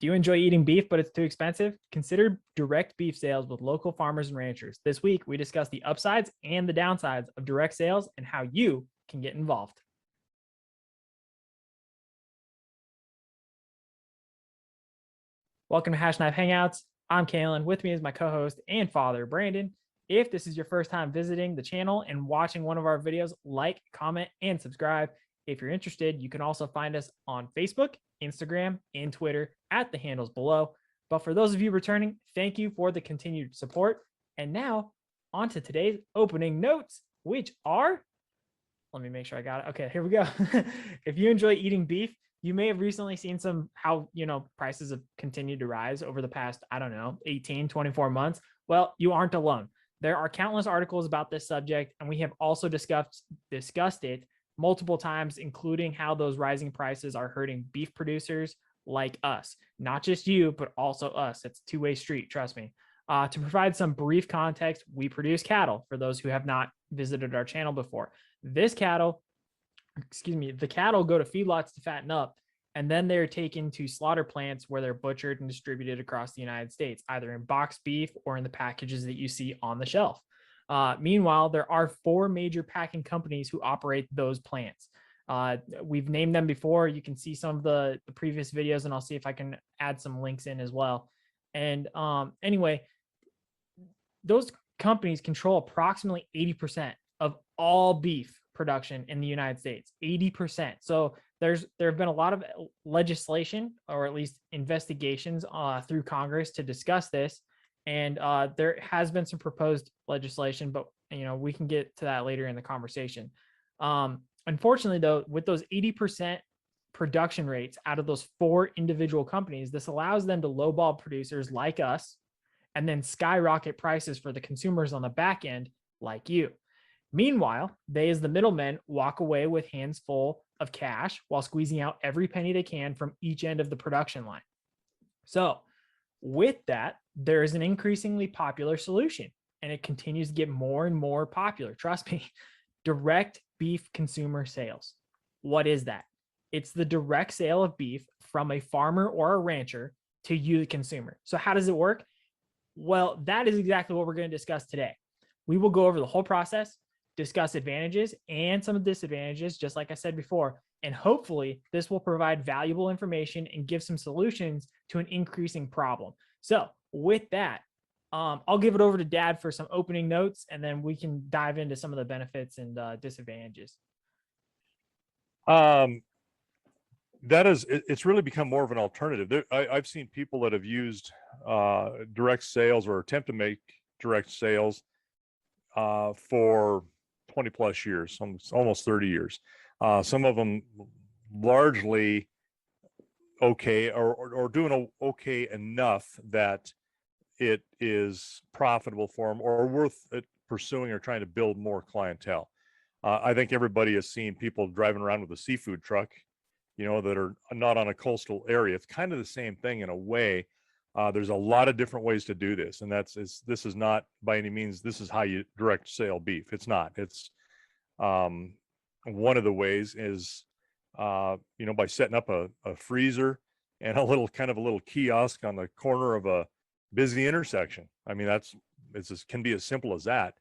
Do you enjoy eating beef, but it's too expensive? Consider direct beef sales with local farmers and ranchers. This week, we discuss the upsides and the downsides of direct sales and how you can get involved. Welcome to Hashknife Hangouts. I'm Calen. With me is my co-host and father, Brandon. If this is your first time visiting the channel and watching one of our videos, like, comment, and subscribe. If you're interested, you can also find us on Facebook, Instagram, and Twitter at the handles below. But for those of you returning, thank you for the continued support. And now, on to today's opening notes, which are, let me make sure I got it. Okay, here we go. If you enjoy eating beef, you may have recently seen how prices have continued to rise over the past, 18, 24 months. Well, you aren't alone. There are countless articles about this subject, and we have also discussed it multiple times, including how those rising prices are hurting beef producers like us. Not just you, but also us. It's a two-way street, trust me. To provide some brief context, we produce cattle for those who have not visited our channel before. The cattle go to feedlots to fatten up, and then they're taken to slaughter plants where they're butchered and distributed across the United States, either in boxed beef or in the packages that you see on the shelf. Meanwhile, there are 4 major packing companies who operate those plants. We've named them before. You can see some of the previous videos, and I'll see if I can add some links in as well. And anyway, those companies control approximately 80% of all beef production in the United States, 80%. So there have been a lot of legislation, or at least investigations through Congress to discuss this. And there has been some proposed legislation, but we can get to that later in the conversation. Unfortunately, though, with those 80% production rates out of those 4 individual companies, this allows them to lowball producers like us and then skyrocket prices for the consumers on the back end like you. Meanwhile, they, as the middlemen, walk away with hands full of cash while squeezing out every penny they can from each end of the production line. So with that, there is an increasingly popular solution, and it continues to get more and more popular. Trust me, direct beef consumer sales. What is that? It's the direct sale of beef from a farmer or a rancher to you, the consumer. So how does it work? Well, that is exactly what we're going to discuss today. We will go over the whole process, discuss advantages and some disadvantages, just like I said before, and hopefully this will provide valuable information and give some solutions to an increasing problem. So with that, I'll give it over to Dad for some opening notes, and then we can dive into some of the benefits and disadvantages. It's really become more of an alternative. I've seen people that have used direct sales or attempt to make direct sales for 20 plus years, almost 30 years. Some of them largely okay, or doing okay enough that it is profitable for them or worth it pursuing or trying to build more clientele. I think everybody has seen people driving around with a seafood truck, that are not on a coastal area. It's kind of the same thing in a way. There's a lot of different ways to do this, and this is not by any means, this is how you direct sale beef. It's not. It's one of the ways is by setting up a freezer and a little kiosk on the corner of a busy intersection. I mean, can be as simple as that.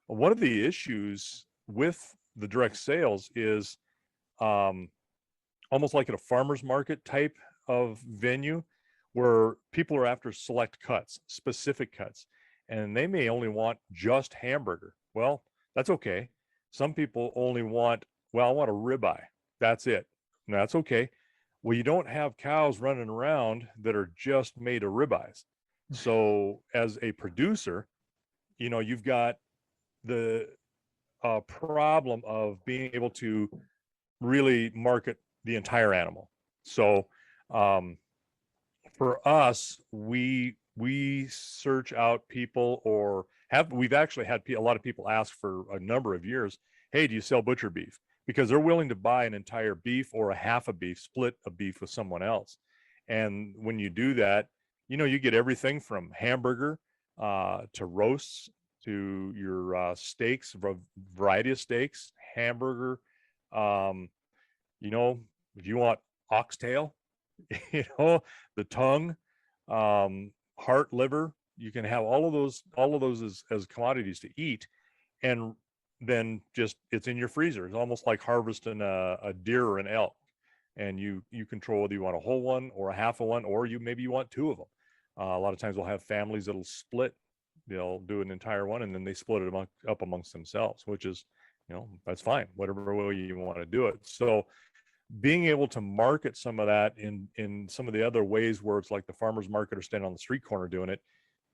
One of the issues with the direct sales is almost like at a farmer's market type of venue, where people are after select cuts, specific cuts, and they may only want just hamburger. Well, that's okay. Some people only want, I want a ribeye. That's it. And that's okay. Well, you don't have cows running around that are just made of ribeyes. So as a producer, you've got the problem of being able to really market the entire animal. So for us, we search out people, or we've actually had a lot of people ask for a number of years, hey, do you sell butcher beef? Because they're willing to buy an entire beef or a half a beef, split a beef with someone else. And when you do that, you get everything from hamburger to roasts to your steaks, variety of steaks, hamburger. If you want oxtail, the tongue, heart, liver. You can have all of those as commodities to eat, and then just it's in your freezer. It's almost like harvesting a deer or an elk, and you control whether you want a whole one or a half of one, or maybe you want two of them. A lot of times we'll have families that'll split. They'll do an entire one, and then they split it up amongst themselves, which is, that's fine, whatever way you want to do it. So being able to market some of that in some of the other ways where it's like the farmer's market or standing on the street corner doing it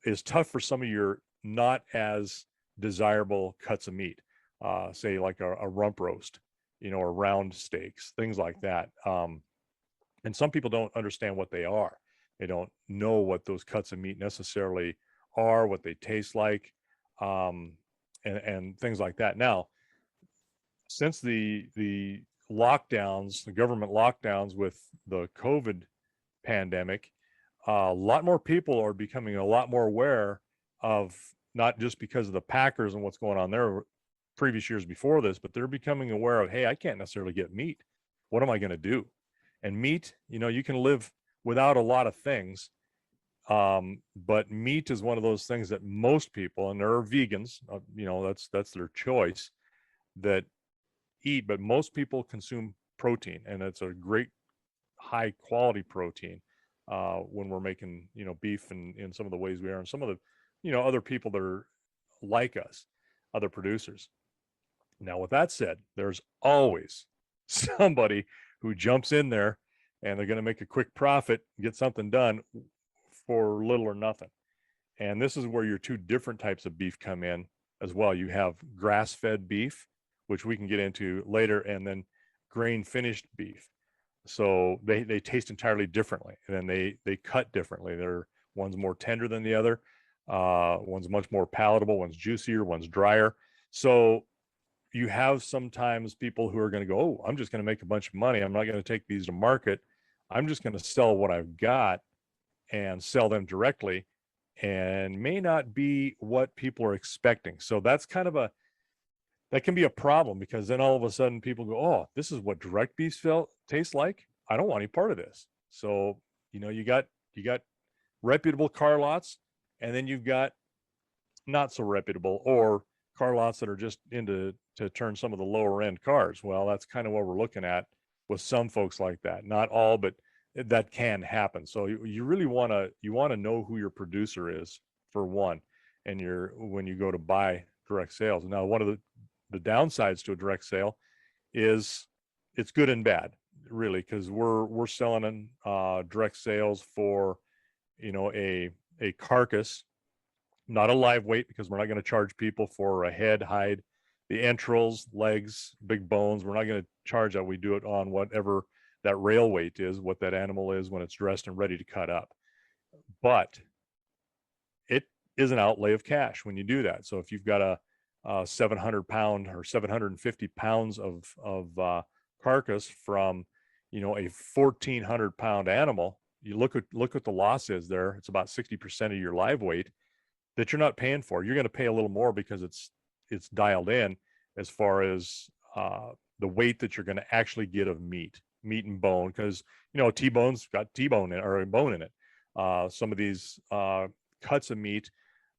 is tough for some of your not as desirable cuts of meat, say like a rump roast, or round steaks, things like that. And some people don't understand what they are. They don't know what those cuts of meat necessarily are, what they taste like, and things like that. Now, since the lockdowns, the government lockdowns with the COVID pandemic, a lot more people are becoming a lot more aware of, not just because of the Packers and what's going on there previous years before this, but they're becoming aware of, hey, I can't necessarily get meat. What am I going to do? And meat, you can live without a lot of things. But meat is one of those things that most people, and there are vegans, that's their choice, that eat, but most people consume protein, and it's a great high quality protein when we're making beef in some of the ways we are, and some of the other people that are like us, other producers. Now, with that said, there's always somebody who jumps in there and they're going to make a quick profit, get something done for little or nothing. And this is where your two different types of beef come in as well. You have grass-fed beef, which we can get into later, and then grain finished beef. So they taste entirely differently, and then they cut differently. One's more tender than the other. One's much more palatable. One's juicier. One's drier. So you have sometimes people who are going to go, oh, I'm just going to make a bunch of money. I'm not going to take these to market. I'm just going to sell what I've got and sell them directly, and may not be what people are expecting. So that's kind of that can be a problem, because then all of a sudden people go, oh, this is what direct beef tastes like. I don't want any part of this. So, you got reputable car lots, and then you've got not so reputable, or car lots that are just into to turn some of the lower end cars. Well, that's kind of what we're looking at with some folks like that. Not all, but that can happen. So you really want to know who your producer is, for one, and when you go to buy direct sales. Now, one of the downsides to a direct sale is it's good and bad, really, because we're selling in direct sales for a carcass, not a live weight, because we're not going to charge people for a head, hide, the entrails, legs, big bones. We're not going to charge that. We do it on whatever that rail weight is, what that animal is when it's dressed and ready to cut up. But it is an outlay of cash when you do that. So if you've got a 700 pound or 750 pounds of carcass from a 1,400 pound animal, you look what the loss is there. It's about 60% of your live weight that you're not paying for. You're going to pay a little more because it's dialed in as far as the weight that you're going to actually get of meat and bone, because T-bone's got T-bone or a bone in it. Some of these cuts of meat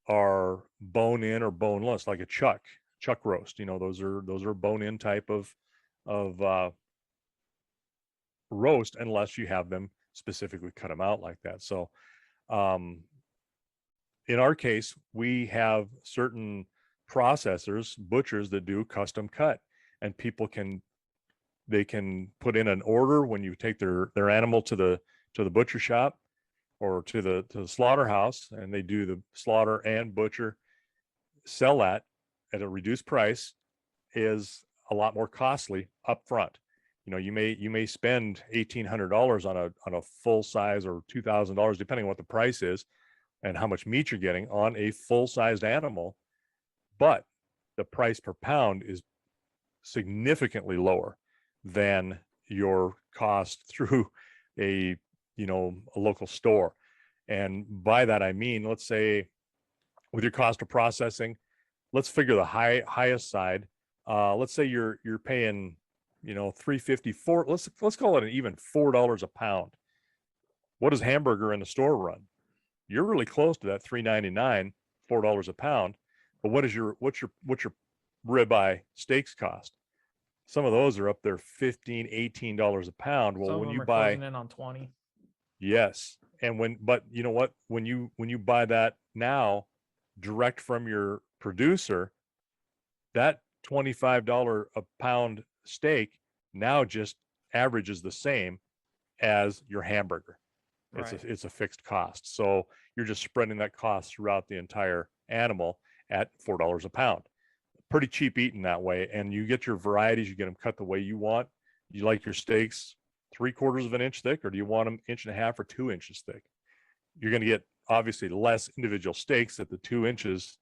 are bone in or boneless, like a chuck roast. Those are bone in type of roast, unless you have them specifically cut them out like that. So in our case, we have certain processors, butchers, that do custom cut, and people can put in an order when you take their animal to the butcher shop or to the slaughterhouse, and they do the slaughter and butcher, sell that at a reduced price, is a lot more costly up front. You may spend $1,800 on a full size, or $2,000, depending on what the price is and how much meat you're getting on a full-sized animal, but the price per pound is significantly lower than your cost through a local store. And by that I mean, let's say with your cost of processing, let's figure the highest side. Let's say you're paying $3.54. Let's call it an even $4 a pound What does hamburger in the store run? You're really close to that $3.99, $4 a pound. But what's your ribeye steaks cost? Some of those are up there $15, $18 a pound. Well, Some of when them you are buy, closing in on 20. yes, but you know what? When you buy that now direct from your producer, that $25 a pound steak now just averages the same as your hamburger. Right. It's a fixed cost. So you're just spreading that cost throughout the entire animal at $4 a pound. Pretty cheap eating that way. And you get your varieties, you get them cut the way you want. You like your steaks 3/4 of an inch thick, or do you want them 1.5 or 2 inches thick? You're going to get obviously less individual steaks at the 2 inches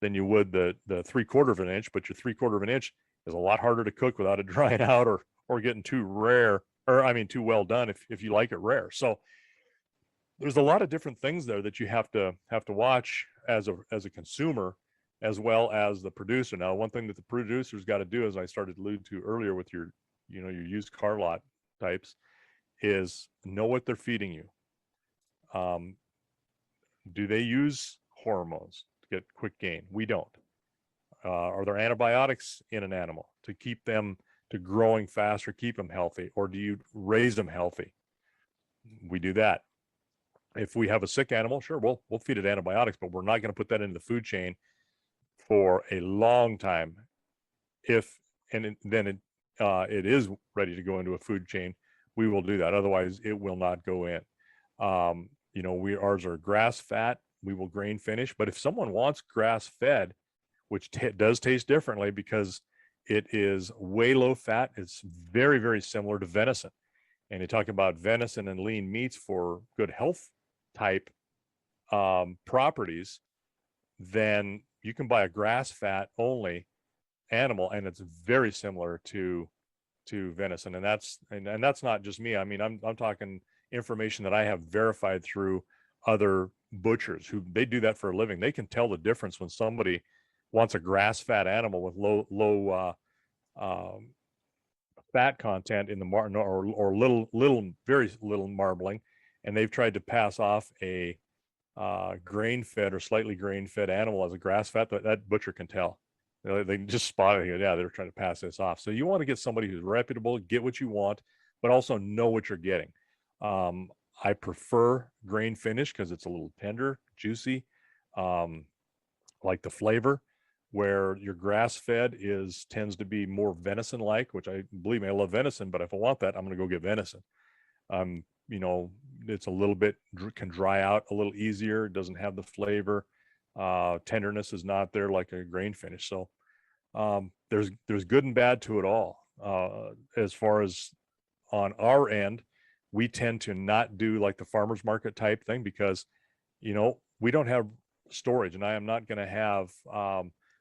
than you would the 3/4 of an inch, but your 3/4 of an inch is a lot harder to cook without it drying out or getting too rare, or I mean too well done if you like it rare. So there's a lot of different things there that you have to watch as a consumer as well as the producer. Now, one thing that the producer's got to do, as I started to allude to earlier with your used car lot types, is know what they're feeding you. Do they use hormones to get quick gain? We don't. Are there antibiotics in an animal to keep them to growing faster, keep them healthy, or do you raise them healthy? We do that. If we have a sick animal, sure, we'll feed it antibiotics, but we're not going to put that into the food chain for a long time. Then it is ready to go into a food chain, we will do that. Otherwise, it will not go in. Ours are grass fat. We will grain finish. But if someone wants grass fed, which does taste differently because it is way low fat, it's very, very similar to venison. And you talk about venison and lean meats for good health type properties, then you can buy a grass fat only animal, and it's very similar to venison. And that's not just me. I mean, I'm talking information that I have verified through other butchers who they do that for a living. They can tell the difference when somebody wants a grass fat animal with low fat content in the or very little marbling, and they've tried to pass off a grain fed or slightly grain fed animal as a grass fat. That butcher can tell. They can just spot it. Yeah, they're trying to pass this off. So you want to get somebody who's reputable, get what you want, but also know what you're getting. I prefer grain finish because it's a little tender, juicy, like the flavor. Where your grass fed tends to be more venison like, which believe me, I love venison, but if I want that, I'm going to go get venison. It's a little bit can dry out a little easier. It doesn't have the flavor. Tenderness is not there like a grain finish. So there's good and bad to it all. As far as on our end, we tend to not do like the farmer's market type thing because, we don't have storage, and I am not going to have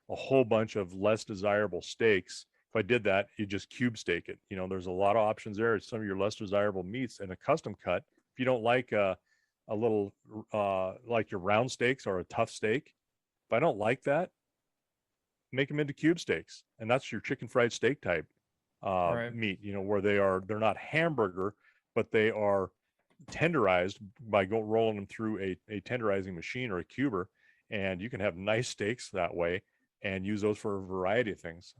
a whole bunch of less desirable steaks. If I did that, you just cube steak it. There's a lot of options there. Some of your less desirable meats in a custom cut. If you don't like a little like your round steaks or a tough steak, if I don't like that, make them into cube steaks, and that's your chicken fried steak type Right. meat. Where they're not hamburger, but they are tenderized by rolling them through a tenderizing machine or a cuber, and you can have nice steaks that way and use those for a variety of things.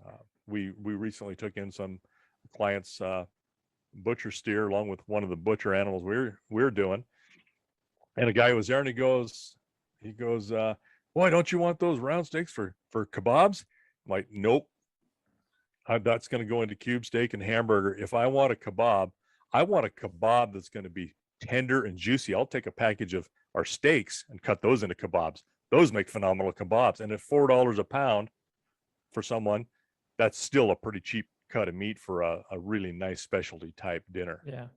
We recently took in some clients' butcher steer along with one of the butcher animals we're doing, and a guy was there, and he goes, "Why don't you want those round steaks for kebabs?" I'm like, "Nope, that's going to go into cube steak and hamburger. If I want a kebab, I want a kebab that's going to be tender and juicy. I'll take a package of our steaks and cut those into kebabs. Those make phenomenal kebabs. And at $4 a pound for someone, that's still a pretty cheap cut of meat for a really nice specialty type dinner." Yeah.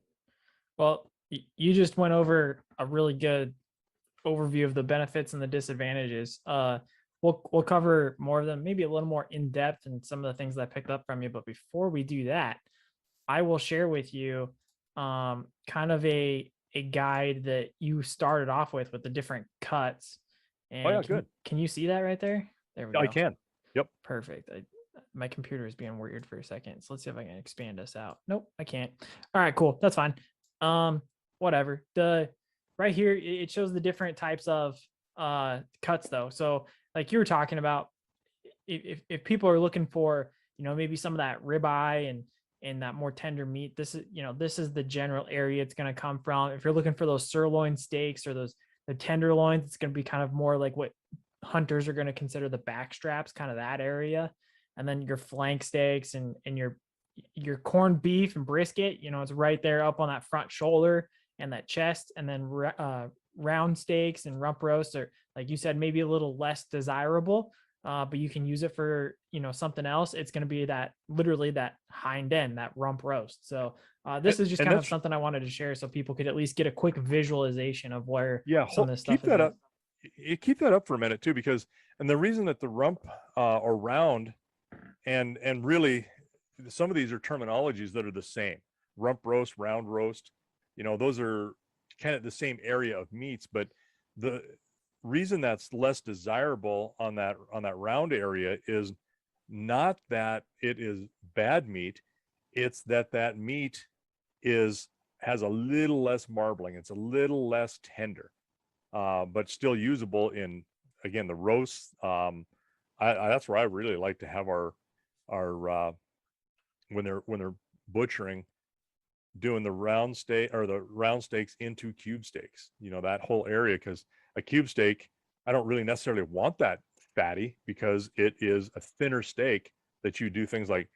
Well, you just went over a really good overview of the benefits and the disadvantages. We'll cover more of them, maybe a little more in depth, and some of the things that I picked up from you. But before we do that, I will share with you kind of a guide that you started off with the different cuts. And Oh yeah, good. Can you see that right there? There we go. I can. Yep. Perfect. My computer is being weird for a second. So let's see if I can expand this out. Nope, I can't. All right, cool. That's fine. whatever. The right here it shows the different types of cuts though. So like you were talking about, if people are looking for, maybe some of that ribeye and that more tender meat, this is the general area it's going to come from. If you're looking for those sirloin steaks or the tenderloins, it's going to be kind of more like what hunters are going to consider the back straps, kind of that area. And then your flank steaks and your corned beef and brisket, it's right there up on that front shoulder and that chest. And then round steaks and rump roasts are, like you said, maybe a little less desirable, but you can use it for something else. It's going to be that literally that hind end, that rump roast. So this is just kind of something I wanted to share so people could at least get a quick visualization of where some of this stuff keep is that at. up. You keep that up for a minute too, because and the reason that the rump or round and really some of these are terminologies that are the same. Rump roast, round roast, those are kind of the same area of meats, but the reason that's less desirable on that round area is not that it is bad meat, it's that meat has a little less marbling, it's a little less tender, but still usable in, again, the roasts. That's where I really like to have our when they're butchering, doing the round steak or the round steaks into cube steaks, that whole area, because a cube steak, I don't really necessarily want that fatty because it is a thinner steak that you do things like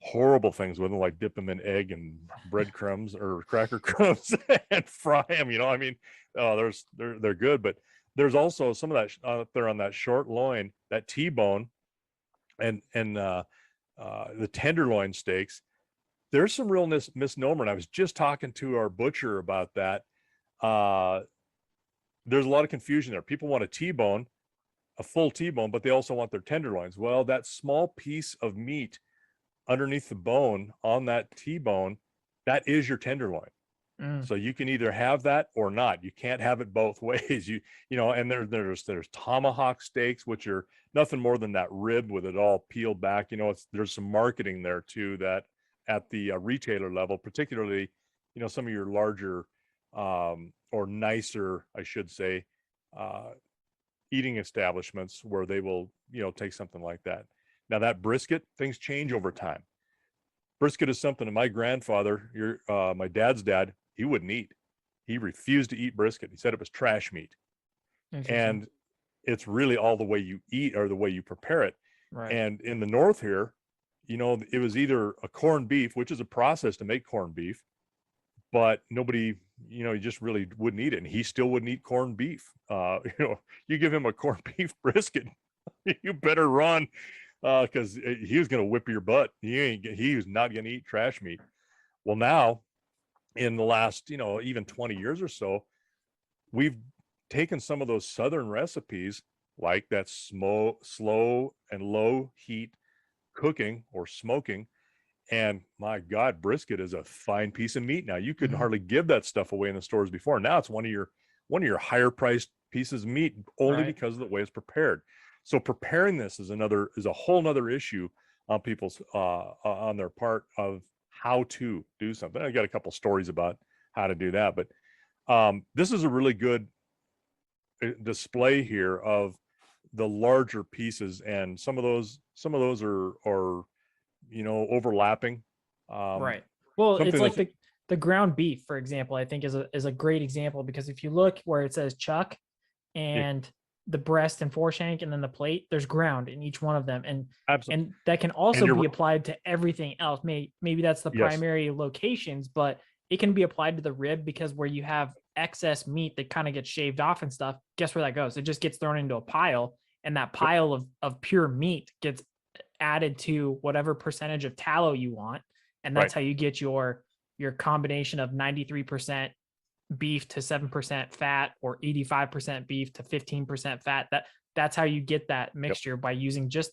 horrible things with them, like dip them in egg and breadcrumbs or cracker crumbs and fry them. I mean, they're good, but there's also some of that out there on that short loin, that T-bone, and the tenderloin steaks. There's some real misnomer, and I was just talking to our butcher about that. There's a lot of confusion there. People want a T-bone, a full T-bone, but they also want their tenderloins. Well, that small piece of meat underneath the bone on that T-bone, that is your tenderloin. So you can either have that or not. You can't have it both ways. And there's tomahawk steaks, which are nothing more than that rib with it all peeled back. There's some marketing there too, that at the retailer level, particularly, some of your larger or nicer, I should say, eating establishments where they will, take something like that. Now that brisket, things change over time. Brisket is something that my grandfather, my dad's dad, he wouldn't eat. He refused to eat brisket. He said it was trash meat. And it's really all the way you eat or the way you prepare it. Right. And in the North here, it was either a corned beef, which is a process to make corned beef, but nobody, he just really wouldn't eat it. And he still wouldn't eat corned beef. You give him a corned beef brisket, you better run, because he was going to whip your butt. He was not going to eat trash meat. Well, now in the last, even 20 years or so, we've taken some of those Southern recipes, like that slow and low heat cooking or smoking. And my God, brisket is a fine piece of meat now. You couldn't hardly give that stuff away in the stores before. Now it's one of your higher priced pieces of meat, only because of the way it's prepared. So preparing this is a whole nother issue on people's on their part of how to do something. I got a couple stories about how to do that, but this is a really good display here of the larger pieces, and some of those are overlapping. Right. Well, it's like that's the ground beef, for example, I think is a great example, because if you look where it says chuck and the breast and foreshank and then the plate, there's ground in each one of them. And absolutely. And that can also be applied to everything else. Maybe that's the Yes. primary locations, but it can be applied to the rib, because where you have excess meat that kind of gets shaved off and stuff, guess where that goes? It just gets thrown into a pile, and that pile of pure meat gets added to whatever percentage of tallow you want. And that's how you get your combination of 93% beef to 7% fat, or 85% beef to 15% fat. That's how you get that mixture, by using just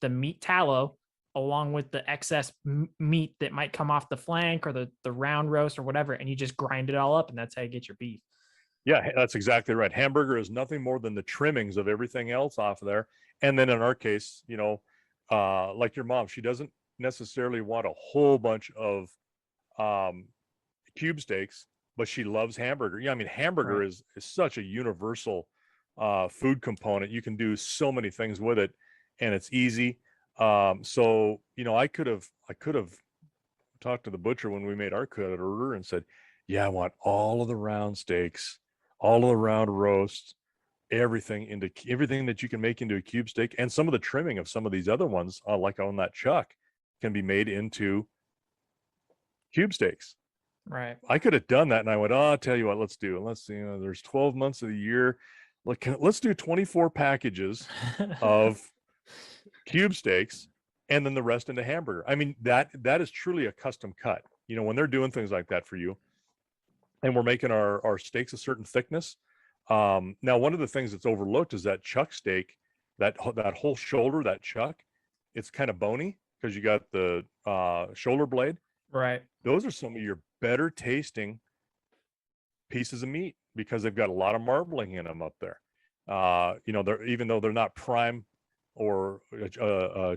the meat tallow along with the excess meat that might come off the flank or the round roast or whatever, and you just grind it all up, and that's how you get your beef. Yeah, that's exactly right. Hamburger is nothing more than the trimmings of everything else off of there. And then in our case, like your mom, she doesn't necessarily want a whole bunch of cube steaks. but she loves hamburger. Yeah, I mean, hamburger Right. is such a universal food component. You can do so many things with it, and it's easy. So I could have talked to the butcher when we made our cut order and said, yeah, I want all of the round steaks, all of the round roasts, everything that you can make into a cube steak, and some of the trimming of some of these other ones, like on that chuck, can be made into cube steaks. Right. I could have done that, and I went, oh, I'll tell you what, let's do. Let's see, there's 12 months of the year. Let's do 24 packages of cube steaks, and then the rest into hamburger. I mean, that is truly a custom cut. When they're doing things like that for you, and we're making our steaks a certain thickness. Now, one of the things that's overlooked is that chuck steak, that whole shoulder, that chuck, it's kind of bony because you got the shoulder blade. Right. Those are some of your better tasting pieces of meat because they've got a lot of marbling in them up there. They're, even though they're not prime or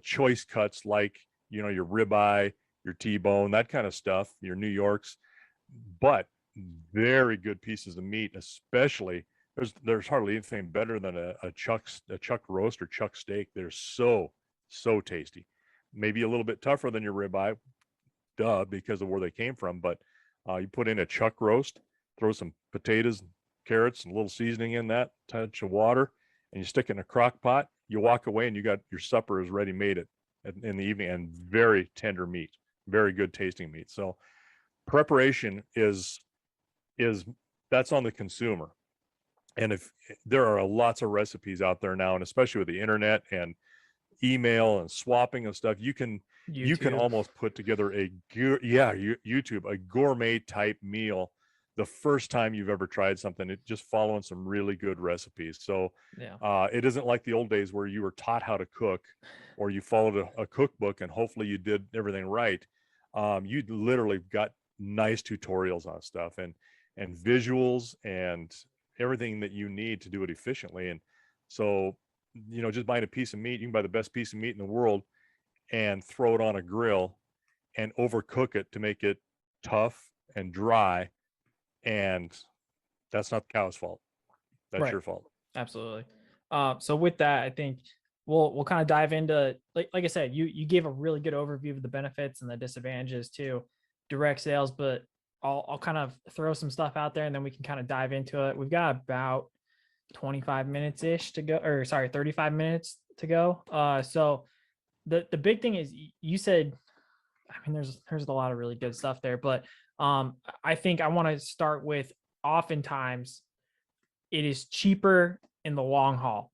choice cuts like your ribeye, your T-bone, that kind of stuff, your New Yorks, but very good pieces of meat. Especially there's hardly anything better than a chuck roast or chuck steak. They're so tasty. Maybe a little bit tougher than your ribeye, because of where they came from, but you put in a chuck roast, throw some potatoes, carrots, and a little seasoning in that, touch of water, and you stick it in a crock pot. You walk away and you got your supper is ready made in the evening, and very tender meat, very good tasting meat. So preparation is that's on the consumer. And if there are lots of recipes out there now, and especially with the internet and email and swapping of stuff, you can YouTube. almost put together YouTube, a gourmet type meal the first time you've ever tried something. It just following some really good recipes. So Yeah. it isn't like the old days where you were taught how to cook, or you followed a cookbook and hopefully you did everything right. You literally got nice tutorials on stuff and visuals and everything that you need to do it efficiently. And so just buying a piece of meat, you can buy the best piece of meat in the world and throw it on a grill and overcook it to make it tough and dry. And that's not the cow's fault. That's Right. your fault. Absolutely. So with that, I think we'll kind of dive into, like I said, you gave a really good overview of the benefits and the disadvantages to direct sales, but I'll kind of throw some stuff out there and then we can kind of dive into it. We've got about 25 minutes ish to go, or sorry, 35 minutes to go. So the big thing is you said, I mean, there's a lot of really good stuff there, but I think I want to start with, oftentimes it is cheaper in the long haul.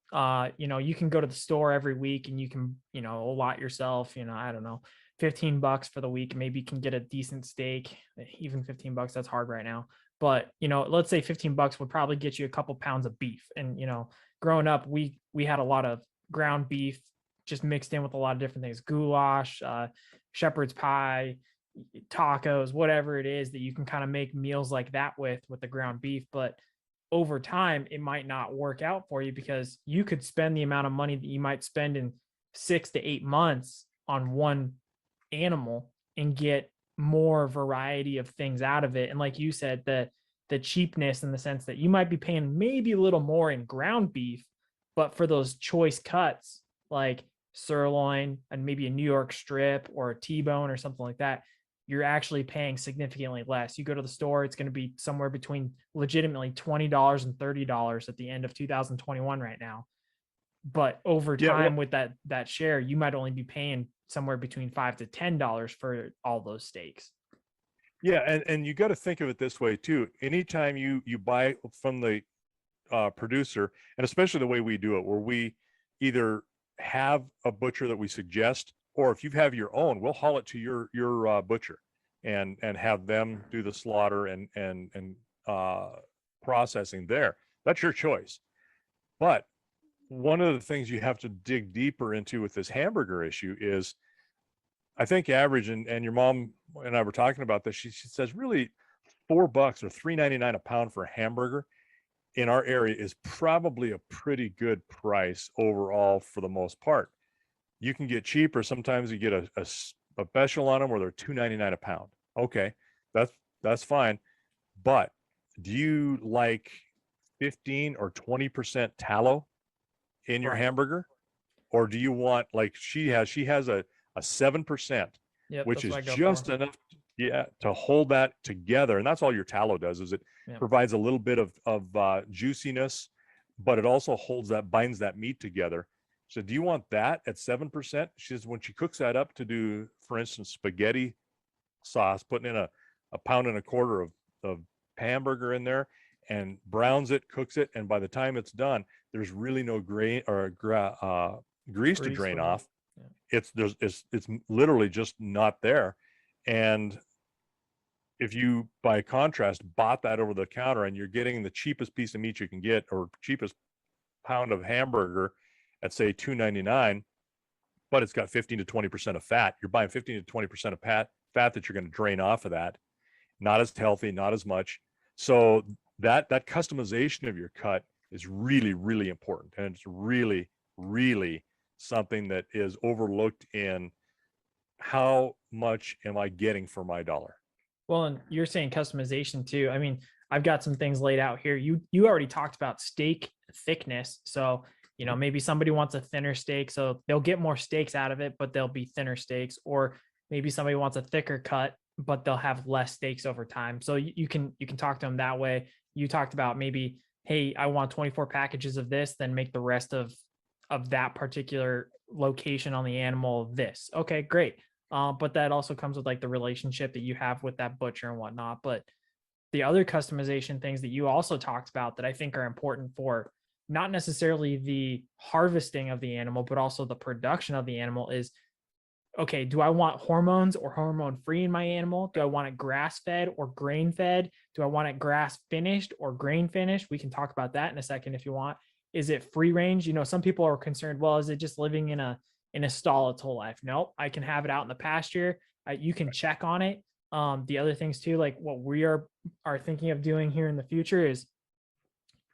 You can go to the store every week and you can, allot yourself, I don't know, $15 for the week. Maybe you can get a decent steak. Even $15, that's hard right now. But, let's say $15 would probably get you a couple pounds of beef. And, growing up, we had a lot of ground beef just mixed in with a lot of different things, goulash, shepherd's pie, tacos, whatever it is that you can kind of make meals like that with the ground beef. But over time, it might not work out for you because you could spend the amount of money that you might spend in 6 to 8 months on one animal and get more variety of things out of it. And like you said, the cheapness, in the sense that you might be paying maybe a little more in ground beef, but for those choice cuts like sirloin and maybe a New York strip or a T-bone or something like that, you're actually paying significantly less. You go to the store, it's going to be somewhere between legitimately $20 and $30 at the end of 2021 right now. But over time, with that share, you might only be paying somewhere between $5 to $10 for all those steaks. Yeah, and you got to think of it this way too. Anytime you buy from the producer, and especially the way we do it, where we either have a butcher that we suggest, or if you have your own, we'll haul it to your butcher and have them do the slaughter and processing there. That's your choice. But one of the things you have to dig deeper into with this hamburger issue is, I think average, and your mom and I were talking about this, she says really $4 or $3.99 a pound for a hamburger in our area is probably a pretty good price overall for the most part. You can get cheaper. Sometimes you get a special on them where they're $2.99 a pound. Okay, that's fine. But do you like 15 or 20% tallow in your Right. hamburger? Or do you want, like she has a 7%, Yep. which That's is what I go for. just enough, yeah, to hold that together. And that's all your tallow does, is it Yep. provides a little bit of juiciness, but it also binds that meat together. So do you want that at 7%? She says when she cooks that up to do, for instance, spaghetti sauce, putting in a pound and a quarter of hamburger in there and browns it, cooks it, and by the time it's done, there's really no grain or grease to Grease drain with it. off. Yeah. It's literally just not there. And if you, by contrast, bought that over the counter and you're getting the cheapest piece of meat you can get, or cheapest pound of hamburger at say $2.99, but it's got 15 to 20% of fat, you're buying 15 to 20% of fat that you're going to drain off of that. Not as healthy, not as much. So that customization of your cut is really, really important. And it's really, really something that is overlooked in how much am I getting for my dollar? Well, and you're saying customization too. I mean, I've got some things laid out here. You already talked about steak thickness. So, maybe somebody wants a thinner steak, so they'll get more steaks out of it, but they'll be thinner steaks. Or maybe somebody wants a thicker cut, but they'll have less steaks over time. So you can talk to them that way. You talked about maybe, hey, I want 24 packages of this, then make the rest of that particular location on the animal this. Okay, great. But that also comes with like the relationship that you have with that butcher and whatnot. But the other customization things that you also talked about that I think are important for not necessarily the harvesting of the animal, but also the production of the animal is, okay, do I want hormones or hormone free in my animal? Do I want it grass fed or grain fed? Do I want it grass finished or grain finished? We can talk about that in a second if you want. Is it free range? Some people are concerned, well, is it just living in a stall its whole life? No, I can have it out in the pasture. You can check on it. The other things too, like what we are thinking of doing here in the future is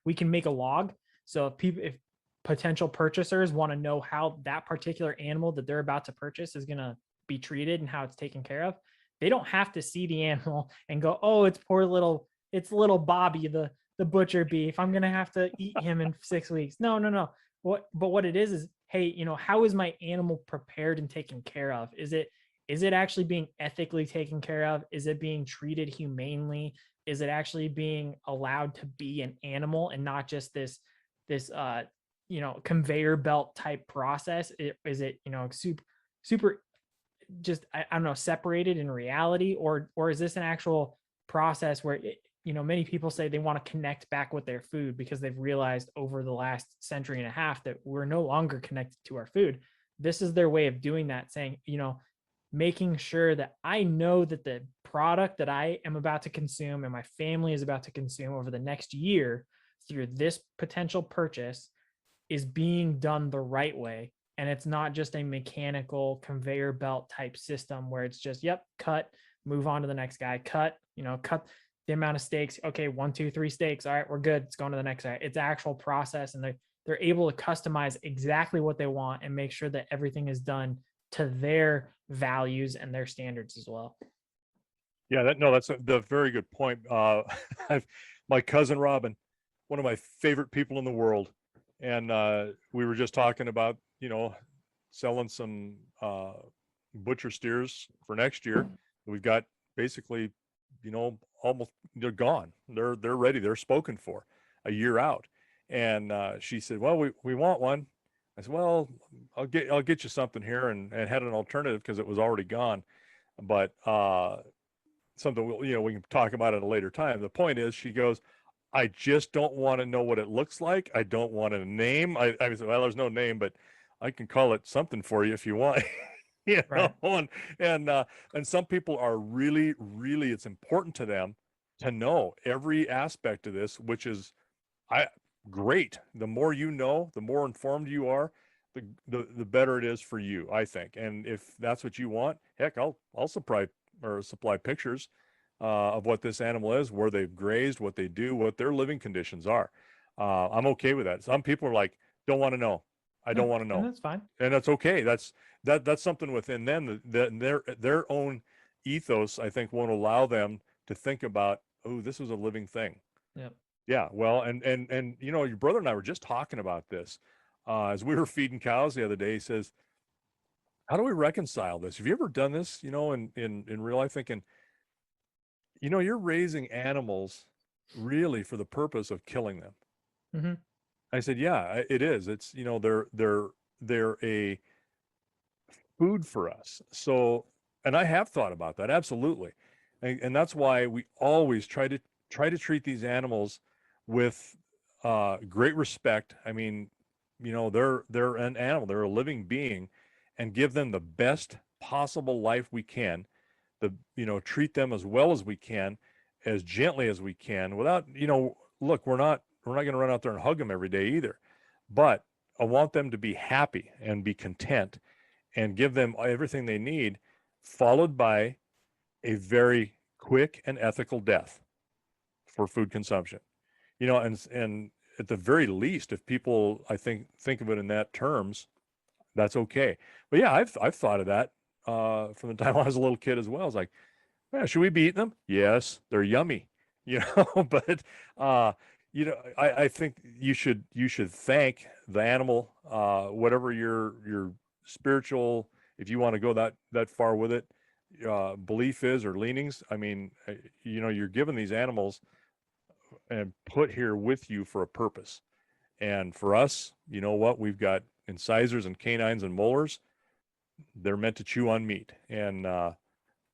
we can make a log. So if potential purchasers want to know how that particular animal that they're about to purchase is going to be treated and how it's taken care of, they don't have to see the animal and go, oh, it's little Bobby, the butcher beef. I'm going to have to eat him in 6 weeks. No. What it is, hey, how is my animal prepared and taken care of? Is it actually being ethically taken care of? Is it being treated humanely? Is it actually being allowed to be an animal and not just this conveyor belt type process? Is it super just I don't know, separated in reality, or is this an actual process where many people say they want to connect back with their food because they've realized over the last century and a half that we're no longer connected to our food. This is their way of doing that, saying, making sure that I know that the product that I am about to consume and my family is about to consume over the next year through this potential purchase is being done the right way. And it's not just a mechanical conveyor belt type system where it's just, yep, cut, move on to the next guy, cut the amount of steaks. Okay, 1, 2, 3 steaks. All right, we're good. It's going to the next guy. It's actual process, and they're able to customize exactly what they want and make sure that everything is done to their values and their standards as well. Yeah, that's the very good point. My cousin Robin, one of my favorite people in the world, and we were just talking about selling some butcher steers for next year. We've got basically almost, they're gone. They're ready. They're spoken for a year out. And she said, well, we want one. I said, well, I'll get you something here, and had an alternative because it was already gone. But something we can talk about at a later time. The point is, she goes, I just don't want to know what it looks like. I don't want a name. I said, well, there's no name, but I can call it something for you if you want. Right. And some people are really, really, it's important to them to know every aspect of this, which is great. The more you know, the more informed you are, the better it is for you, I think. And if that's what you want, heck, I'll supply pictures of what this animal is, where they've grazed, what they do, what their living conditions are. I'm okay with that. Some people are like, don't want to know. I don't want to know. And that's fine. And that's okay. That's something within them that their own ethos, I think, won't allow them to think about oh, this was a living thing. Yep. Yeah. Well, and you know, your brother and I were just talking about this as we were feeding cows the other day. He says, how do we reconcile this? Have you ever done this, you know, in real life, thinking, you know, you're raising animals really for the purpose of killing them? Mm-hmm. I said, yeah, it is. It's, you know, they're a food for us. So, and I have thought about that, absolutely. And that's why we always try to treat these animals with great respect. I mean, you know, they're an animal, they're a living being, and give them the best possible life we can. You know, treat them as well as we can, as gently as we can, without, you know, look, we're not going to run out there and hug them every day either. But I want them to be happy and be content and give them everything they need, followed by a very quick and ethical death for food consumption. You know, and at the very least, if people, I think of it in that terms, that's okay. But yeah, I've thought of that from the time I was a little kid as well. It's like, yeah, should we be eating them? Yes, they're yummy, you know. But you know, I think you should thank the animal, whatever your spiritual, if you want to go that far with it, belief is or leanings. I mean, you know, you're given these animals and put here with you for a purpose. And for us, you know what? We've got incisors and canines and molars. They're meant to chew on meat, and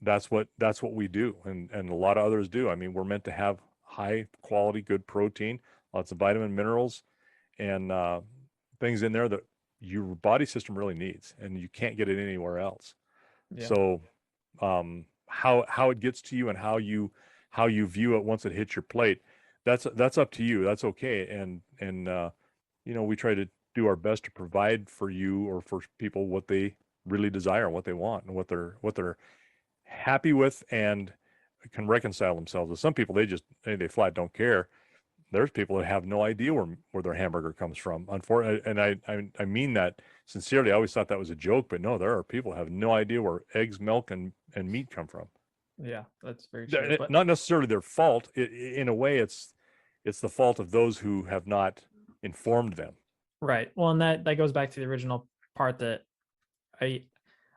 that's what we do, and a lot of others do. I mean, we're meant to have high quality, good protein, lots of vitamin, minerals, and things in there that your body system really needs, and you can't get it anywhere else. Yeah. So, how it gets to you and how you view it once it hits your plate, that's up to you. That's okay, and you know, we try to do our best to provide for you or for people what they really desire and what they want and what they're happy with and can reconcile themselves with. Some people, they flat don't care. There's people that have no idea where their hamburger comes from. Unfortunately, and I mean that sincerely. I always thought that was a joke, but no, there are people who have no idea where eggs, milk, and meat come from. Yeah, that's very true. But Not necessarily their fault. In a way, it's the fault of those who have not informed them. right. Well, and that goes back to the original part that I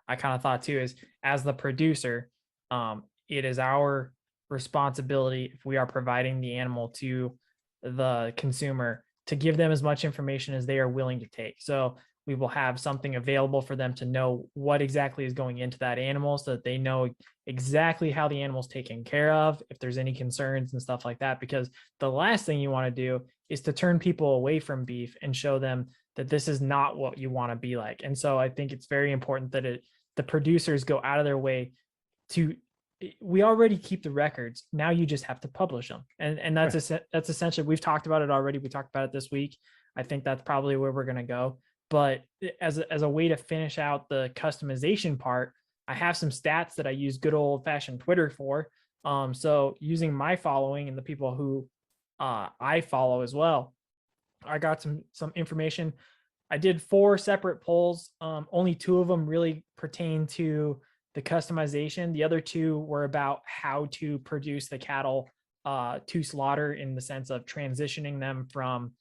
I kind of thought too is as the producer, it is our responsibility if we are providing the animal to the consumer to give them as much information as they are willing to take. So we will have something available for them to know what exactly is going into that animal so that they know exactly how the animal's taken care of, if there's any concerns and stuff like that. Because the last thing you want to do is to turn people away from beef and show them that this is not what you want to be like. And so I think it's very important that the producers go out of their way to we already keep the records. Now you just have to publish them. And that's essentially, we've talked about it already. We talked about it this week. I think that's probably where we're going to go. But as a way to finish out the customization part, I have some stats that I use good old fashioned Twitter for. So using my following and the people who I follow as well, I got some information. I did 4 separate polls. Only 2 of them really pertain to the customization. The other 2 were about how to produce the cattle to slaughter, in the sense of transitioning them from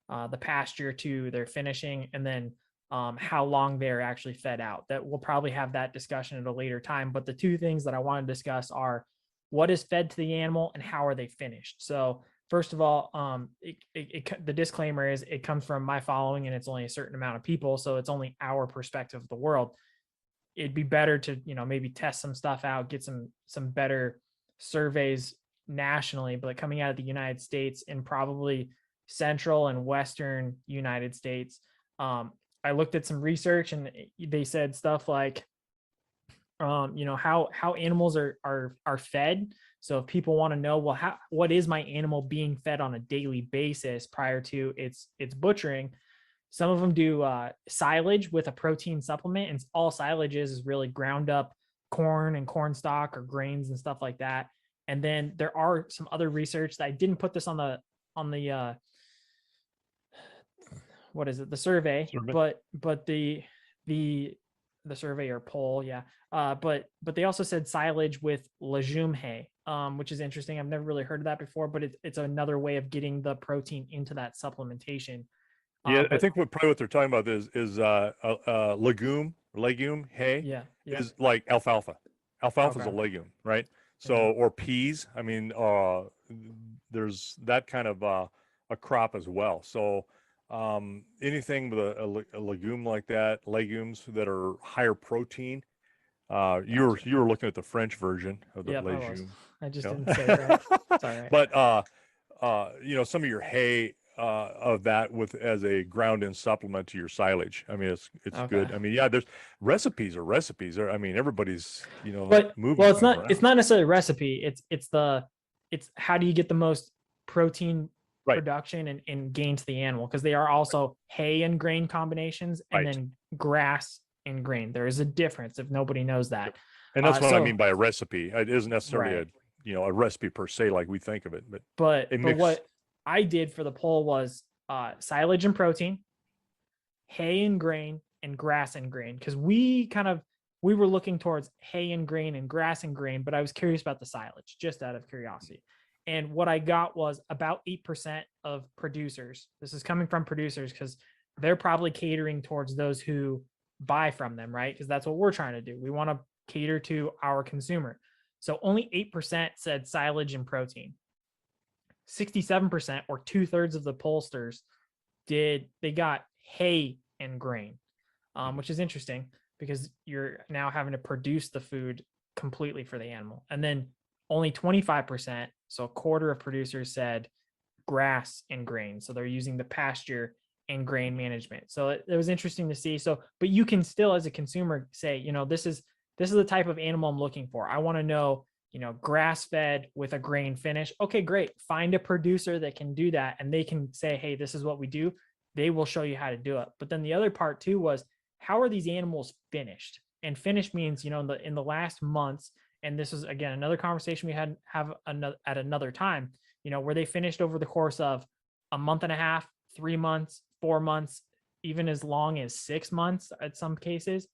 the pasture to their finishing, and then how long they're actually fed out. That we'll probably have that discussion at a later time. But the 2 things that I want to discuss are what is fed to the animal and how are they finished. So first of all, the disclaimer is it comes from my following and it's only a certain amount of people. So it's only our perspective of the world. It'd be better to, you know, maybe test some stuff out, get some better surveys nationally, but coming out of the United States and probably central and western United States. I looked at some research and they said stuff like, you know, how animals are fed. So if people want to know, well, what is my animal being fed on a daily basis prior to its butchering? Some of them do silage with a protein supplement, and all silage is really ground up corn and corn stalk or grains and stuff like that. And then there are some other research that I didn't put this on the what is it, the survey, but the survey or poll, yeah. But they also said silage with legume hay. which is interesting. I've never really heard of that before, but it's another way of getting the protein into that supplementation. Yeah, I But think what they're talking about is legume hay yeah, yeah, is like alfalfa. Alfalfa is a okay, legume, right? So yeah, or peas. I mean, there's that kind of a crop as well. So anything with a legume like that, legumes that are higher protein. gotcha. You were looking at the French version of the Yep, I was. legume, I just you didn't say it right. know. It's all right. But you know, some of your hay of that with as a ground in supplement to your silage. I mean, it's Okay. good. I mean, yeah, there's recipes are recipes. I mean, everybody's, you know, But moving well, things it's around. not necessarily a recipe. It's how do you get the most protein Right, production and gain to the animal, because they are also hay and grain combinations and right. then grass and grain. There is a difference if nobody knows Yep. that. And that's what I mean So by a recipe. It isn't necessarily right. a, you know, a recipe per se like we think of it, but a But mix. what I did for the poll was silage and protein, hay and grain, and grass and grain, because we were looking towards hay and grain and grass and grain, but I was curious about the silage just out of curiosity. And what I got was about 8% of producers. This is coming from producers because they're probably catering towards those who buy from them, right? Because that's what we're trying to do. We want to cater to our consumer. So only 8% said silage and protein. 67% or 2/3 of the pollsters they got hay and grain, which is interesting because you're now having to produce the food completely for the animal. And then only 25%, so a quarter of producers said grass and grain. So they're using the pasture and grain management. So it was interesting to see. So, but you can still, as a consumer, say, this is the type of animal I'm looking for. I want to know, grass fed with a grain finish. Okay, great. Find a producer that can do that, and they can say, hey, this is what we do. They will show you how to do it. But then the other part too was, how are these animals finished? And finished means, in the last months, and this is again another conversation we have at another time, where they finished over the course of a month and a half, 3 months, 4 months, even as long as 6 months at some cases.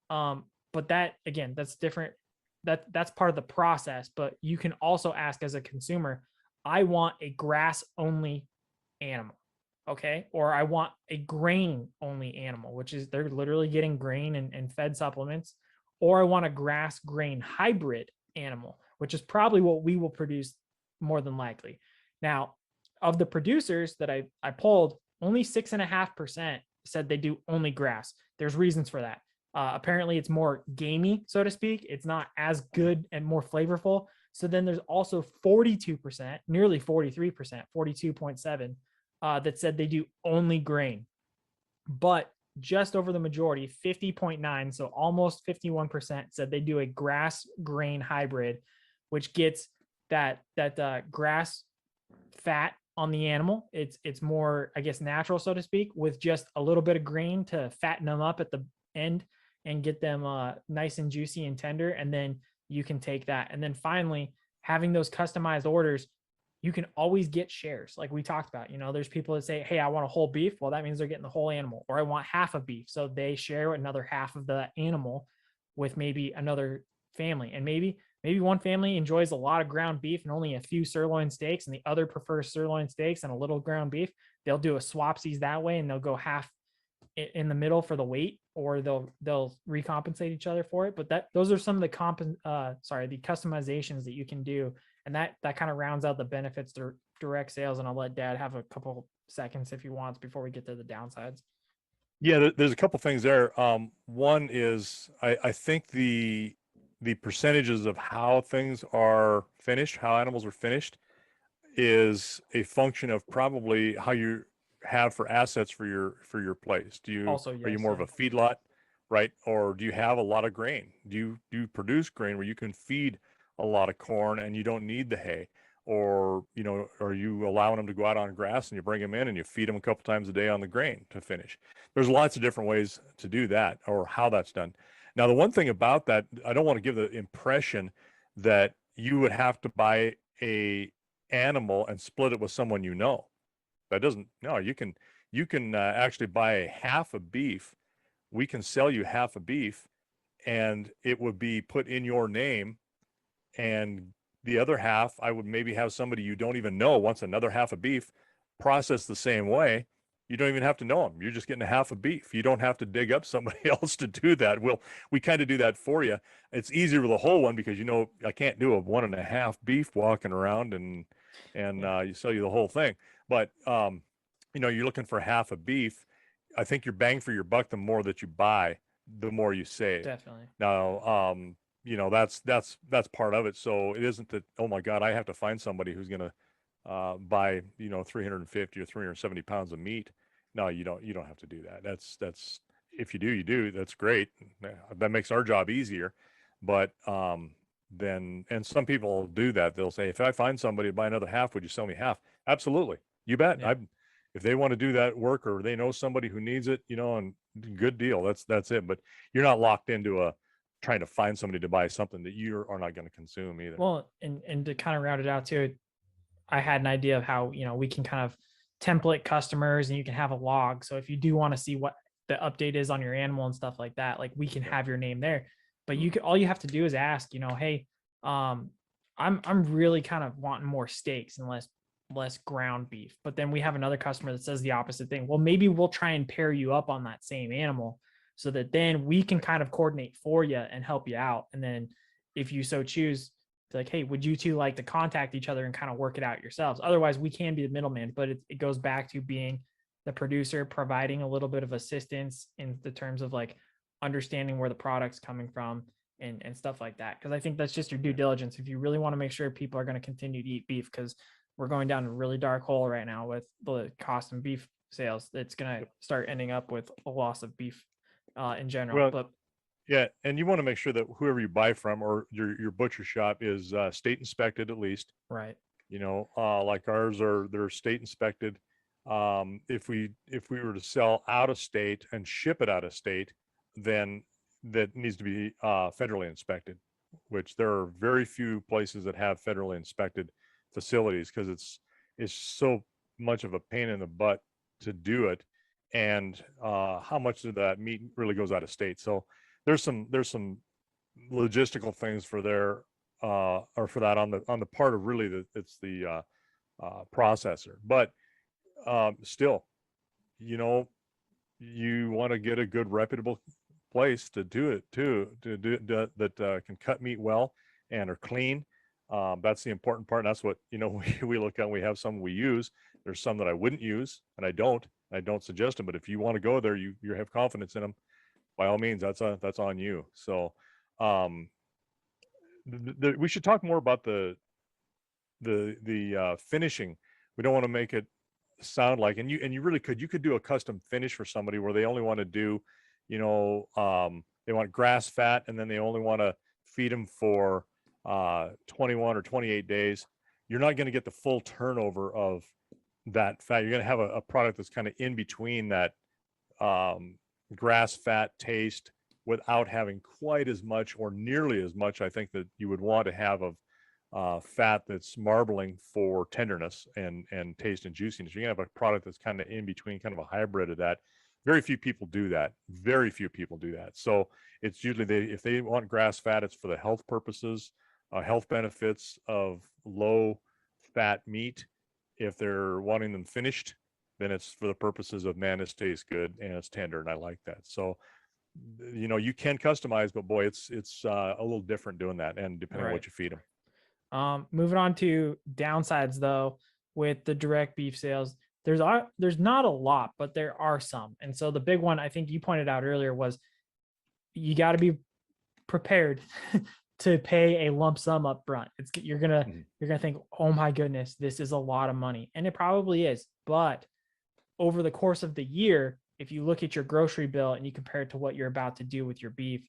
But that again, that's different. That's part of the process. But you can also ask as a consumer, I want a grass only animal. Okay. Or I want a grain only animal, which is they're literally getting grain and fed supplements. Or I want a grass grain hybrid animal, which is probably what we will produce more than likely. Now, of the producers that I polled, only 6.5% said they do only grass. There's reasons for that. Apparently, it's more gamey, so to speak. It's not as good and more flavorful. So then there's also 42%, nearly 43%, 42.7, that said they do only grain. But just over the majority, 50.9, so almost 51%, said they do a grass grain hybrid, which gets that grass fat on the animal. It's more, I guess, natural, so to speak, with just a little bit of grain to fatten them up at the end and get them nice and juicy and tender. And then you can take that. And then finally, having those customized orders, you can always get shares. Like we talked about, there's people that say, hey, I want a whole beef. Well, that means they're getting the whole animal, or I want half a beef. So they share another half of the animal with maybe another family. And maybe one family enjoys a lot of ground beef and only a few sirloin steaks, and the other prefers sirloin steaks and a little ground beef. They'll do a swapsies that way, and they'll go half in the middle for the weight, or they'll recompensate each other for it. But those are some of the the customizations that you can do, and that kind of rounds out the benefits to direct sales. And I'll let Dad have a couple seconds if he wants before we get to the downsides. Yeah, there's a couple things there. One is I think the percentages of how things are finished, how animals are finished, is a function of probably how you have for assets for your place. Also, Are you yes, more of yeah. a feedlot, right? Or do you have a lot of grain? Do you produce grain where you can feed a lot of corn and you don't need the hay? Or, are you allowing them to go out on grass and you bring them in and you feed them a couple times a day on the grain to finish? There's lots of different ways to do that, or how that's done. Now, the one thing about that, I don't want to give the impression that you would have to buy a animal and split it with someone you know. That doesn't, no, you can actually buy a half a beef. We can sell you half a beef and it would be put in your name, and The other half, I would maybe have somebody you don't even know wants another half of beef processed the same way. You don't even have to know them. You're just getting a half of beef. You don't have to dig up somebody else to do that. We kind of do that for you. It's easier with a whole one because, you know, I can't do a 1.5 beef walking around and you sell you the whole thing. But you know, you're looking for half a beef. I think you're bang for your buck. The more that you buy, the more you save. Definitely. Now, you know, that's part of it. So it isn't that, oh my God, I have to find somebody who's going to buy, you know, 350 or 370 pounds of meat. No, you don't have to do that. That's if you do, you do. That's great. That makes our job easier. But then, and some people do that. They'll say, if I find somebody to buy another half, would you sell me half? Absolutely. You bet. Yeah. If they want to do that work or they know somebody who needs it, you know, and good deal. That's it. But you're not locked into trying to find somebody to buy something that you are not going to consume either. Well, and to kind of route it out too, I had an idea of how, you know, we can kind of template customers and you can have a log. So if you do want to see what the update is on your animal and stuff like that, like we can have your name there. But you can, all you have to do is ask, you know, hey, I'm really kind of wanting more steaks and less ground beef. But then we have another customer that says the opposite thing. Well, maybe we'll try and pair you up on that same animal so that then we can kind of coordinate for you and help you out. And then if you so choose, like, hey, would you two like to contact each other and kind of work it out yourselves? Otherwise, we can be the middleman, but it goes back to being the producer, providing a little bit of assistance in the terms of like understanding where the product's coming from and stuff like that. Cause I think that's just your due diligence. If you really want to make sure people are going to continue to eat beef, because we're going down a really dark hole right now with the cost of beef sales, it's going to start ending up with a loss of beef in general. Well, but yeah, and you want to make sure that whoever you buy from or your butcher shop is state inspected at least. right. You know, like ours they're state inspected. If we were to sell out of state and ship it out of state, then that needs to be federally inspected, which there are very few places that have federally inspected facilities because it's so much of a pain in the butt to do it, and how much of that meat really goes out of state. So there's some logistical things for there or for that on the part of really it's the processor. But still, you know, you want to get a good reputable place to do it too, to do that can cut meat well and are clean. That's the important part. And that's what, you know, we look at. We have some we use. There's some that I wouldn't use, and I don't suggest them. But if you want to go there, you have confidence in them, by all means, that's on you. So we should talk more about the finishing. We don't want to make it sound like, and you really could do a custom finish for somebody where they only want to do, you know, they want grass fat and then they only want to feed them for 21 or 28 days. You're not going to get the full turnover of that fat. You're going to have a product that's kind of in between that grass fat taste without having quite as much or nearly as much, I think, that you would want to have of fat that's marbling for tenderness and taste and juiciness. You're gonna have a product that's kind of in between, kind of a hybrid of that. Very few people do that. Very few people do that. So it's usually if they want grass fat, it's for the health purposes, health benefits of low fat meat. If they're wanting them finished, then it's for the purposes of, man, this tastes good and it's tender and I like that. So, you know, you can customize, but boy, it's a little different doing that, and depending on what you feed them. Moving on to downsides though, with the direct beef sales, there's not a lot, but there are some. And so the big one I think you pointed out earlier was you got to be prepared to pay a lump sum up front. You're gonna think, oh my goodness, this is a lot of money, and it probably is. But over the course of the year, if you look at your grocery bill and you compare it to what you're about to do with your beef,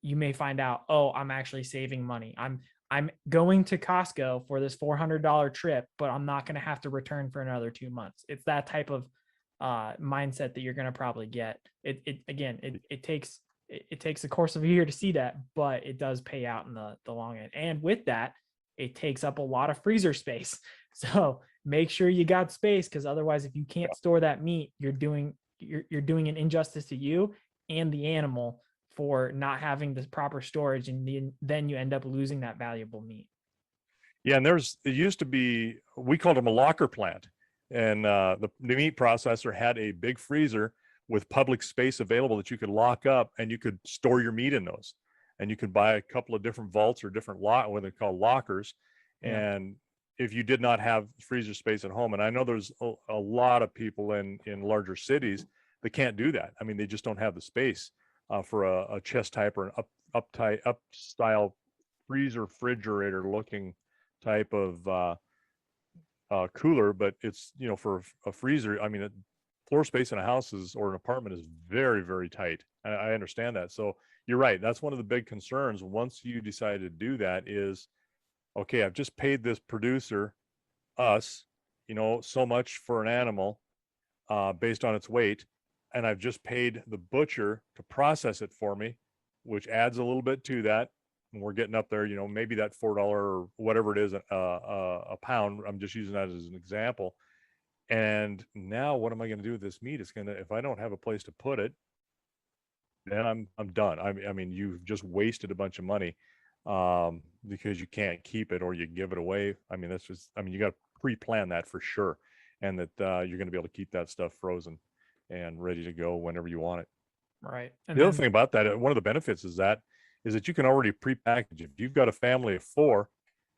you may find out, oh, I'm actually saving money. I'm going to Costco for this $400 trip, but I'm not going to have to return for another 2 months. It's that type of mindset that you're going to probably get. It takes the course of a year to see that, but it does pay out in the long end. And with that, it takes up a lot of freezer space. So make sure you got space, because otherwise, if you can't store that meat, you're doing an injustice to you and the animal for not having the proper storage, and then you end up losing that valuable meat. Yeah, and it used to be, we called them a locker plant. And the meat processor had a big freezer with public space available that you could lock up, and you could store your meat in those. And you could buy a couple of different vaults or different what they're called lockers. Yeah. And if you did not have freezer space at home, and I know there's a lot of people in larger cities that can't do that. I mean, they just don't have the space for a chest type or an up style freezer refrigerator looking type of cooler. But it's, for a freezer, I mean, floor space in a house or an apartment is very, very tight. I understand that. So you're right. That's one of the big concerns once you decide to do that is, okay, I've just paid this producer, us, so much for an animal based on its weight. And I've just paid the butcher to process it for me, which adds a little bit to that. And we're getting up there, maybe that $4 or whatever it is a pound. I'm just using that as an example. And now what am I going to do with this meat? If I don't have a place to put it, then I'm done. I mean, you've just wasted a bunch of money because you can't keep it or you give it away. I mean, you got to pre-plan that for sure. And that you're going to be able to keep that stuff frozen and ready to go whenever you want it. Right. And the other thing about that, one of the benefits is that you can already pre-package. If you've got a family of 4,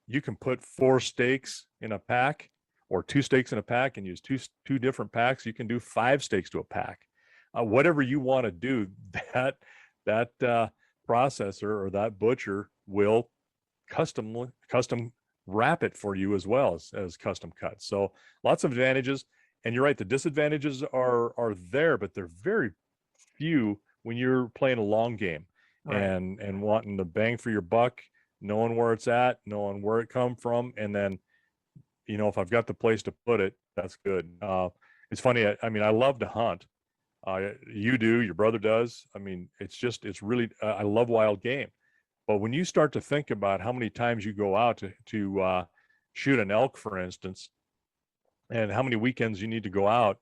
you can put 4 steaks in a pack or 2 steaks in a pack and use two different packs. You can do 5 steaks to a pack. Whatever you want to do, that processor or that butcher will custom wrap it for you as well as custom cut. So lots of advantages. And you're right, the disadvantages are there, but they're very few when you're playing a long game. Right. And wanting the bang for your buck, knowing where it's at, knowing where it come from, and then if I've got the place to put it, that's good. It's funny. I mean, I love to hunt. You do, your brother does. I mean, it's really, I love wild game. But when you start to think about how many times you go out to shoot an elk, for instance, and how many weekends you need to go out,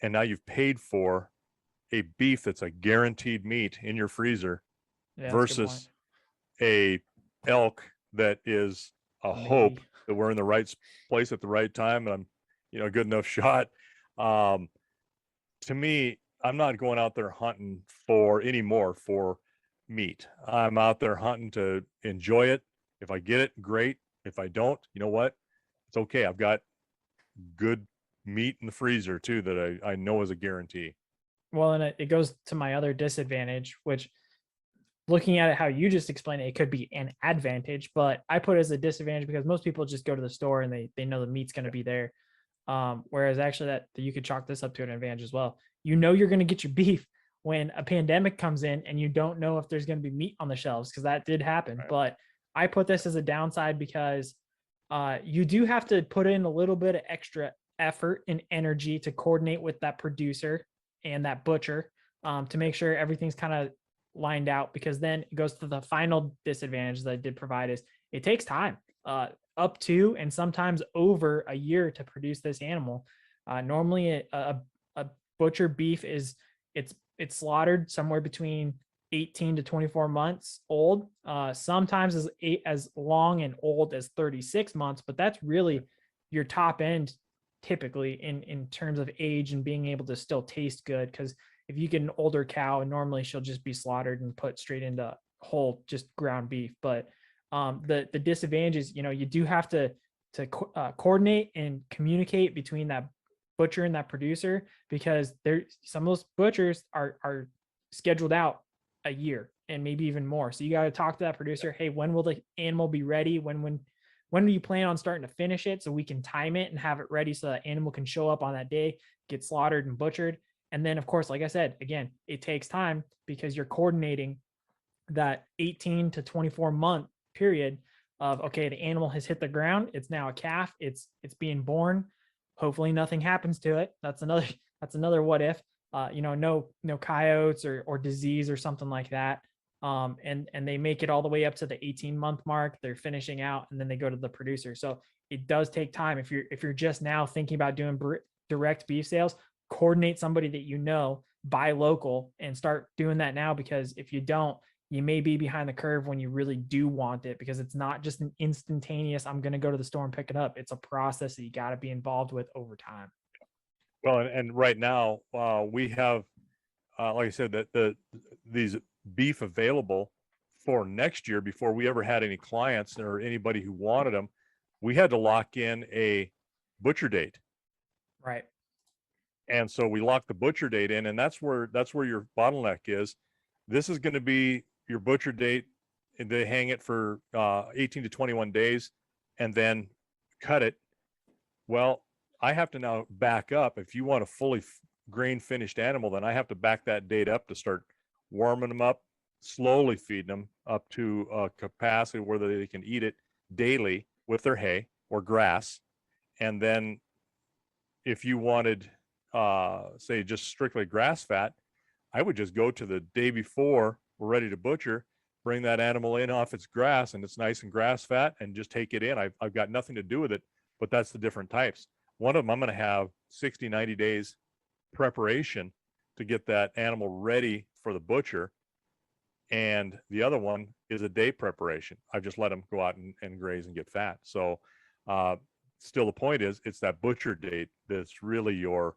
and now you've paid for a beef that's a guaranteed meat in your freezer versus a elk that is a hope that we're in the right place at the right time and I'm, a good enough shot. To me, I'm not going out there hunting for meat. I'm out there hunting to enjoy it. If I get it, great. If I don't, you know what? It's okay. I've got good meat in the freezer too that I know is a guarantee. Well, and it goes to my other disadvantage, which looking at it how you just explained it, it could be an advantage, but I put it as a disadvantage because most people just go to the store and they know the meat's going to be there. Whereas actually that you could chalk this up to an advantage as well. You're going to get your beef when a pandemic comes in and you don't know if there's going to be meat on the shelves, because that did happen. Right. But I put this as a downside because you do have to put in a little bit of extra effort and energy to coordinate with that producer and that butcher to make sure everything's kind of lined out, because then it goes to the final disadvantage that I did provide is it takes time, up to and sometimes over a year to produce this animal. Normally a butcher beef it's slaughtered somewhere between 18 to 24 months old, sometimes as long and old as 36 months, but that's really your top end typically in terms of age and being able to still taste good. Because if you get an older cow, normally she'll just be slaughtered and put straight into whole just ground beef. But the disadvantage is, you do have to coordinate and communicate between that butcher and that producer, because some of those butchers are scheduled out a year and maybe even more. So you got to talk to that producer. Hey, when will the animal be ready? When do you plan on starting to finish it so we can time it and have it ready so that animal can show up on that day, get slaughtered and butchered? And then, of course, like I said, again, it takes time because you're coordinating that 18 to 24 month period of, okay, the animal has hit the ground. It's now a calf. It's being born. Hopefully nothing happens to it. That's another what if, no coyotes or disease or something like that. And they make it all the way up to the 18-month mark. They're finishing out and then they go to the producer. So it does take time. If you're just now thinking about doing direct beef sales, coordinate somebody that buy local and start doing that now, because if you don't, you may be behind the curve when you really do want it, because it's not just an instantaneous, I'm going to go to the store and pick it up. It's a process that you got to be involved with over time. Well, and right now we have, like I said, that these beef available for next year before we ever had any clients or anybody who wanted them. We had to lock in a butcher date. Right. And so we locked the butcher date in, and that's where your bottleneck is. This is going to be your butcher date, and they hang it for 18 to 21 days and then cut it. Well, I have to now back up. If you want a fully grain finished animal, then I have to back that date up to start warming them up, slowly feeding them up to a capacity where they can eat it daily with their hay or grass. And then if you wanted, say, just strictly grass fat, I would just go to the day before we're ready to butcher, bring that animal in off its grass, and it's nice and grass fat, and just take it in. I've got nothing to do with it, but that's the different types. One of them, I'm going to have 60, 90 days preparation to get that animal ready for the butcher. And the other one is a day preparation. I just let them go out and graze and get fat. So still the point is, it's that butcher date that's really your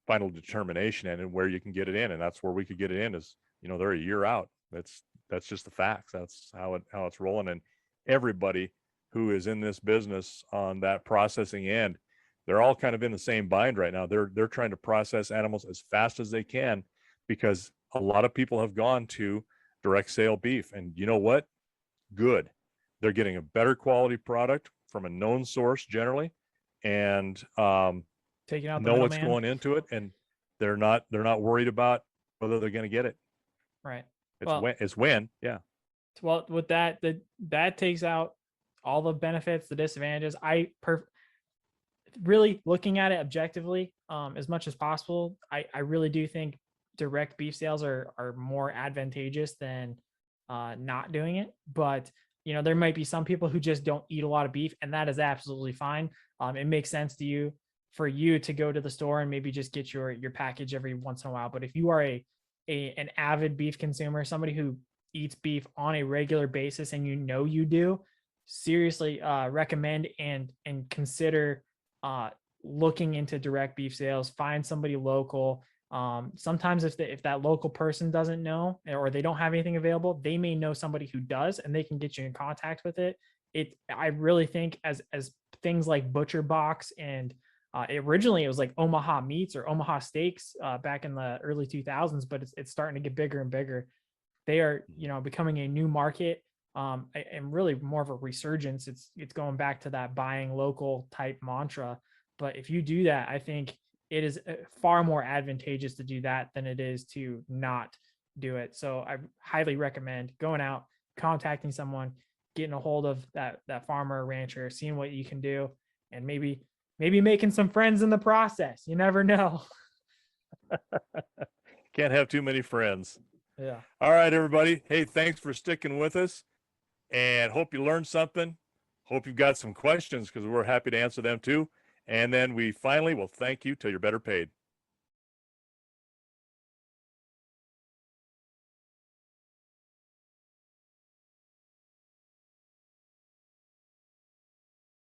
final determination, and where you can get it in. And that's where we could get it in is, they're a year out. That's just the facts. That's how it's rolling. And everybody who is in this business on that processing end, they're all kind of in the same bind right now. They're trying to process animals as fast as they can, because a lot of people have gone to direct sale beef, and you know what? Good. They're getting a better quality product from a known source generally, and Taking out the know what's middleman. going into it, and they're not worried about whether they're going to get it. Right. It's when. Yeah. Well, with that takes out all the benefits, the disadvantages. Really looking at it objectively, as much as possible, I really do think direct beef sales are more advantageous than not doing it. But there might be some people who just don't eat a lot of beef, and that is absolutely fine. It makes sense to you for you to go to the store and maybe just get your package every once in a while. But if you are an avid beef consumer, somebody who eats beef on a regular basis, and you do, seriously recommend and consider looking into direct beef sales. Find somebody local. Sometimes if that local person doesn't know, or they don't have anything available, they may know somebody who does, and they can get you in contact with it. I really think as things like Butcher Box, and originally it was like Omaha Meats or Omaha Steaks back in the early 2000s, but it's starting to get bigger and bigger. They are becoming a new market, and really more of a resurgence. It's going back to that buying local type mantra. But if you do that, I think it is far more advantageous to do that than it is to not do it. So I highly recommend going out, contacting someone, getting a hold of that farmer or rancher, seeing what you can do, and maybe making some friends in the process. You never know. Can't have too many friends. Yeah. All right, everybody. Hey, thanks for sticking with us, and hope you learned something. Hope you've got some questions, because we're happy to answer them too. And then we finally will thank you till you're better paid.